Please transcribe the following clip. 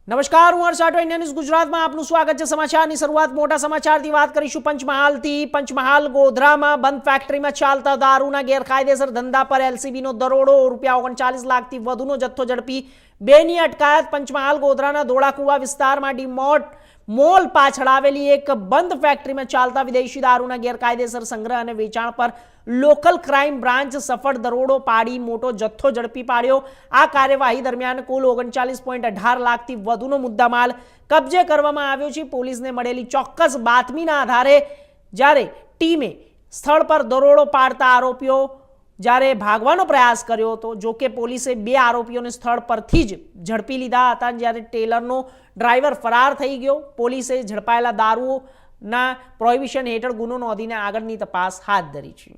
નમસ્કાર, હું હર્ષ Rathod, India news ગુજરાતમાં આપનું સ્વાગત છે। સમાચારની શરૂઆત મોટા સમાચારથી વાત કરીશું પંચમહાલથી। પંચમહાલ ગોધરામાં બંધ ફેક્ટરીમાં ચાલતા દારૂના ગેરકાયદેસર ધંધા પર એલસીબીનો દરોડો। ₹39 લાખથી વધુનો જથ્થો ઝડપી, બેની અટકાયત। પંચમહાલ ગોધરાના ધોળાકુવા વિસ્તારમાં ડીમાર્ટ મોલ પાછળ આવેલી એક બંધ ફેક્ટરીમાં ચાલતા વિદેશી દારૂના ગેરકાયદેસર સંગ્રહ અને વેચાણ પર લોકલ ક્રાઇમ બ્રાન્ચ સફળ દરોડો પાડી મોટો જથ્થો ઝડપી પાડ્યો। આ કાર્યવાહી દરમિયાન કુલ 39.18 લાખથી વધુનો મુદ્દામાલ કબજે કરવામાં આવ્યો છે। પોલીસને મળેલી ચોક્કસ બાતમીના આધારે જ્યારે ટીમે સ્થળ પર દરોડો પાડતા આરોપીઓ જ્યારે ભાગવાનો પ્રયાસ કર્યો હતો, જો કે પોલીસે 2 આરોપીઓને સ્થળ પરથી જ ઝડપી લીધા હતા। જ્યારે ટેલરનો ડ્રાઈવર ફરાર થઈ ગયો। પોલીસે ઝડપાયેલા દારૂના પ્રોહિબિશન હેઠળ ગુનો નોંધીને આગળની તપાસ હાથ ધરી છે।